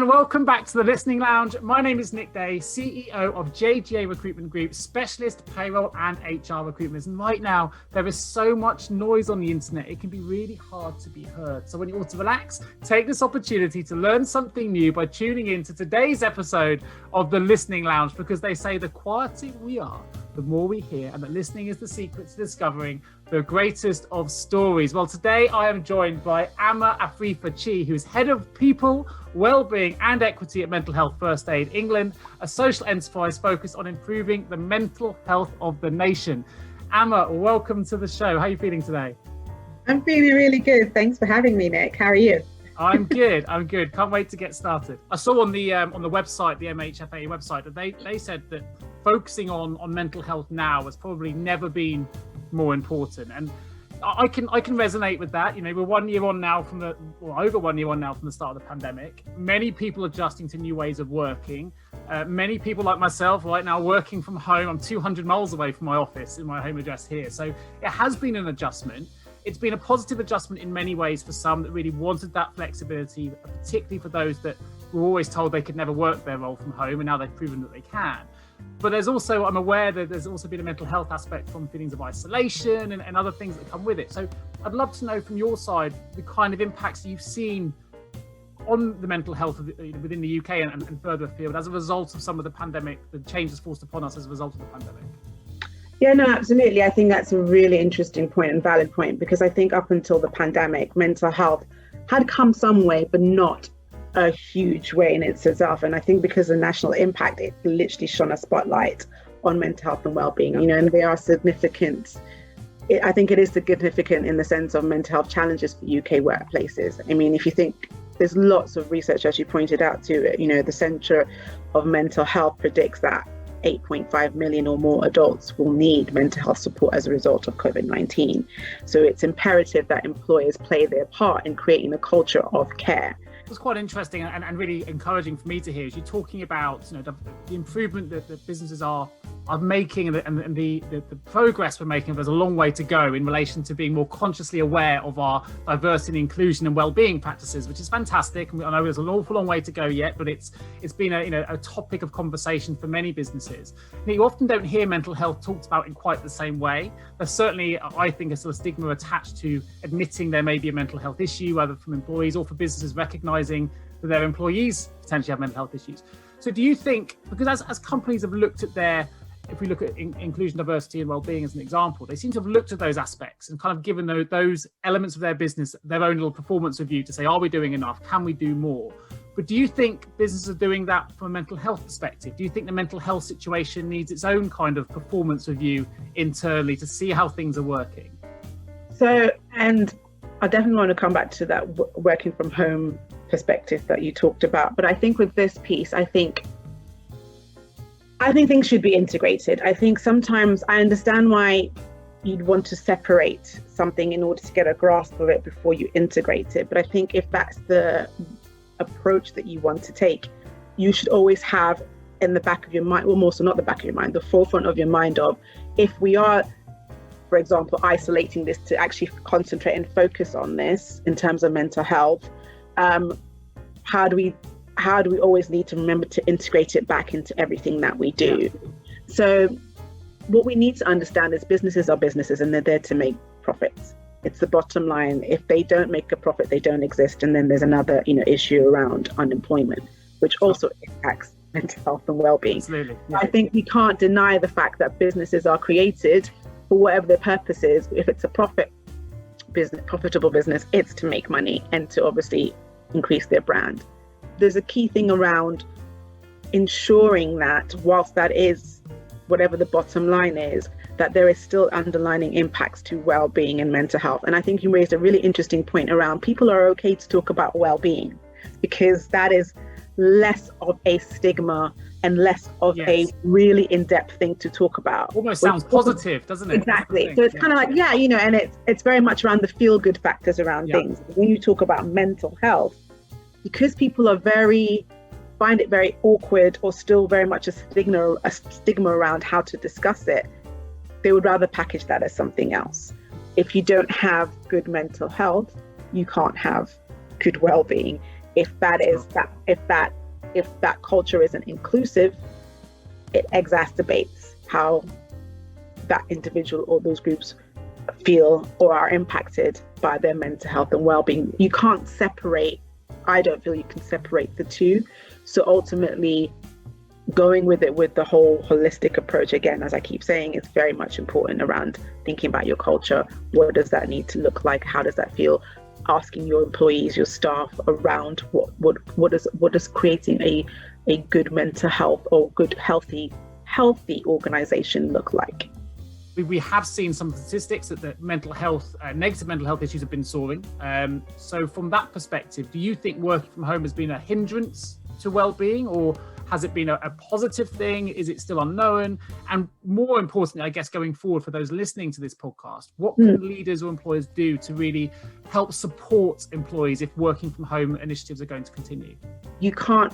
welcome back to the Listening Lounge. My name is Nick Day, CEO of JGA Recruitment Group, specialist payroll and HR recruitment. And right now, there is so much noise on the internet, it can be really hard to be heard. So when you want to relax, take this opportunity to learn something new by tuning in to today's episode of the Listening Lounge, because they say the quieter we are, the more we hear, and that listening is the secret to discovering the greatest of stories. Well, today I am joined by Afrifa-Tchie, who is Head of People, Wellbeing and Equity at Mental Health First Aid England, a social enterprise focused on improving the mental health of the nation. Amma, welcome to the show. How are you feeling today? I'm feeling really good. Thanks for having me, Nick. How are you? I'm good. Can't wait to get started. I saw on the website, the MHFA website, that they said that focusing on mental health now has probably never been more important. And I can resonate with that. You know, we're over 1 year on now from the start of the pandemic. Many people adjusting to new ways of working. Many people like myself right now working from home. I'm 200 miles away from my office in my home address here. So it has been an adjustment. It's been a positive adjustment in many ways for some that really wanted that flexibility, particularly for those that were always told they could never work their role from home, and now they've proven that they can. But there's also, I'm aware that there's also been a mental health aspect from feelings of isolation and other things that come with it. So I'd love to know from your side the kind of impacts you've seen on the mental health within the UK and further afield as a result of some of the pandemic, the changes forced upon us as a result of the pandemic. Yeah, no, absolutely. I think that's a really interesting point and valid point, because I think up until the pandemic, mental health had come some way, but not a huge way in itself. And I think because of the national impact, it literally shone a spotlight on mental health and well-being, you know, and they are significant. I think it is significant in the sense of mental health challenges for UK workplaces. I mean, if you think, there's lots of research, as you pointed out, to it, you know, the Centre of Mental Health predicts that 8.5 million or more adults will need mental health support as a result of COVID-19. So it's imperative that employers play their part in creating a culture of care. It was quite interesting and really encouraging for me to hear, is you talking about, you know, the improvement that businesses are making and the progress we're making. There's a long way to go in relation to being more consciously aware of our diversity, inclusion and well-being practices, which is fantastic. I know there's an awful long way to go yet, but it's been a topic of conversation for many businesses. Now, you often don't hear mental health talked about in quite the same way. There's certainly, I think, a sort of stigma attached to admitting there may be a mental health issue, whether from employees or for businesses recognizing that their employees potentially have mental health issues. So do you think, because as companies have looked at if we look at inclusion, diversity and well-being as an example, they seem to have looked at those aspects and kind of given those elements of their business their own little performance review to say, are we doing enough? Can we do more? But do you think businesses are doing that from a mental health perspective? Do you think the mental health situation needs its own kind of performance review internally to see how things are working? So, and I definitely want to come back to that working from home perspective that you talked about. But I think with this piece, I think things should be integrated. I think sometimes I understand why you'd want to separate something in order to get a grasp of it before you integrate it. But I think if that's the approach that you want to take, you should always have in the back of your mind, well, more so not the back of your mind, the forefront of your mind of, if we are, for example, isolating this to actually concentrate and focus on this in terms of mental health, how do we always need to remember to integrate it back into everything that we do? So what we need to understand is businesses are businesses and they're there to make profits. It's the bottom line. If they don't make a profit, they don't exist. And then there's another, issue around unemployment, which also impacts mental health and well-being. Absolutely. Yeah. I think we can't deny the fact that businesses are created for whatever their purpose is. If it's a profitable business, it's to make money and to obviously increase their brand. There's a key thing around ensuring that whilst that is whatever the bottom line is, that there is still underlying impacts to well-being and mental health. And I think you raised a really interesting point around people are okay to talk about well-being, because that is less of a stigma and less of a really in-depth thing to talk about. Almost sounds positive, doesn't it? Exactly. So it's kind of like, and it's very much around the feel-good factors around things. When you talk about mental health, because people find it very awkward or still very much a stigma around how to discuss it, they would rather package that as something else. If you don't have good mental health, you can't have good well-being. If that if that culture isn't inclusive, it exacerbates how that individual or those groups feel or are impacted by their mental health and well-being. You can't separate, I don't feel you can separate the two. So ultimately, going with it with the whole holistic approach, again, as I keep saying, is very much important around thinking about your culture. What does that need to look like? How does that feel? Asking your employees, your staff around what is creating a good mental health or good healthy organization look like. We have seen some statistics that the mental health, negative mental health issues have been soaring. So from that perspective, do you think working from home has been a hindrance to well-being, or has it been a positive thing? Is it still unknown? And more importantly, I guess, going forward for those listening to this podcast, what can leaders or employers do to really help support employees if working from home initiatives are going to continue? You can't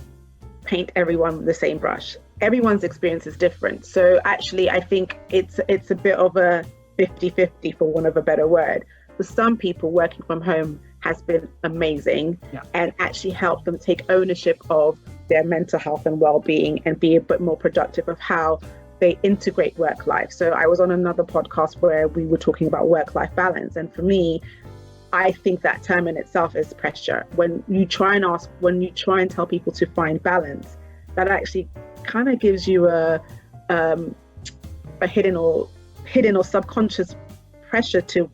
paint everyone with the same brush. Everyone's experience is different. So actually, I think it's a bit of a 50-50, for want of a better word. For some people, working from home has been amazing and actually helped them take ownership of their mental health and well-being and be a bit more productive of how they integrate work life. So I was on another podcast where we were talking about work-life balance. And for me, I think that term in itself is pressure. When you try and tell people to find balance, that actually kind of gives you a hidden or subconscious pressure to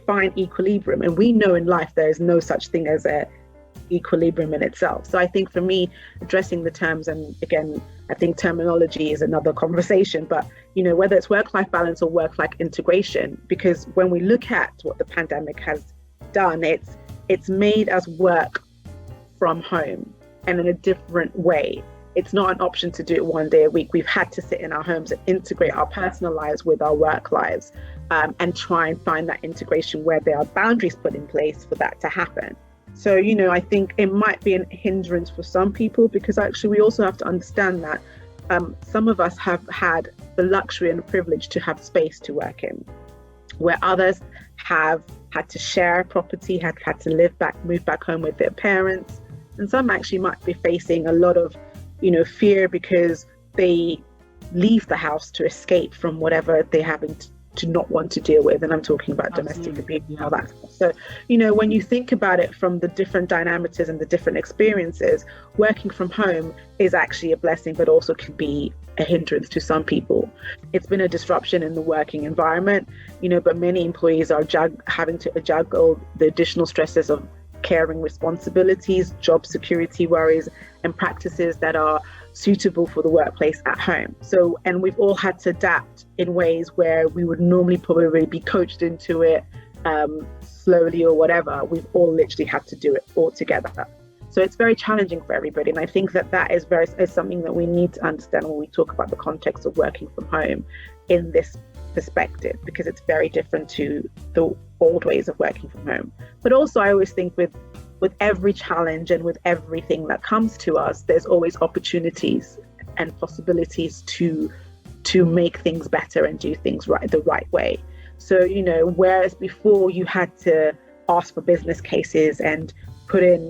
find equilibrium. And we know in life there is no such thing as a equilibrium in itself. So I think for me, addressing the terms, and again, I think terminology is another conversation, but whether it's work-life balance or work-life integration, because when we look at what the pandemic has done, it's made us work from home and in a different way. It's not an option to do it one day a week. We've had to sit in our homes and integrate our personal lives with our work lives, and try and find that integration where there are boundaries put in place for that to happen. So, I think it might be a hindrance for some people, because actually we also have to understand that some of us have had the luxury and the privilege to have space to work in, where others have had to share property, had to move back home with their parents. And some actually might be facing a lot of fear because they leave the house to escape from whatever they're having to not want to deal with. And I'm talking about domestic abuse and all that stuff. So, when you think about it from the different dynamics and the different experiences, working from home is actually a blessing, but also can be a hindrance to some people. It's been a disruption in the working environment, but many employees are having to juggle the additional stresses of caring responsibilities, job security worries, and practices that are suitable for the workplace at home. So, and we've all had to adapt in ways where we would normally probably be coached into it slowly or whatever. We've all literally had to do it all together. So it's very challenging for everybody. And I think that is something that we need to understand when we talk about the context of working from home in this perspective, because it's very different to the old ways of working from home. But also, I always think with every challenge and with everything that comes to us, there's always opportunities and possibilities to make things better and do things the right way. So, whereas before you had to ask for business cases and put in,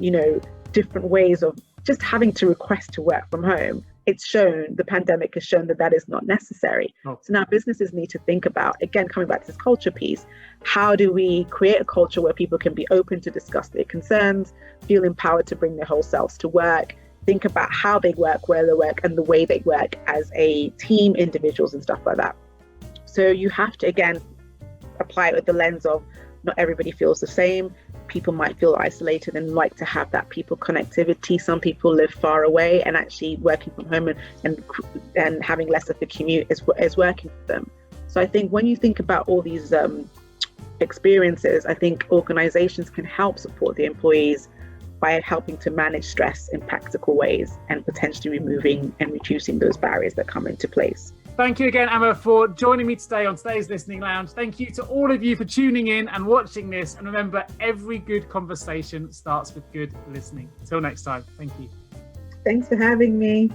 different ways of just having to request to work from home, the pandemic has shown that is not necessary. So now businesses need to think about, again, coming back to this culture piece, how do we create a culture where people can be open to discuss their concerns, feel empowered to bring their whole selves to work, think about how they work, where they work, and the way they work as a team, individuals and stuff like that. So you have to, again, apply it with the lens of not everybody feels the same. People might feel isolated and like to have that people connectivity. Some people live far away, and actually working from home and having less of a commute is working for them. So I think when you think about all these experiences, I think organizations can help support the employees by helping to manage stress in practical ways and potentially removing and reducing those barriers that come into place. Thank you again, Emma, for joining me today on today's Listening Lounge. Thank you to all of you for tuning in and watching this. And remember, every good conversation starts with good listening. Till next time, thank you. Thanks for having me.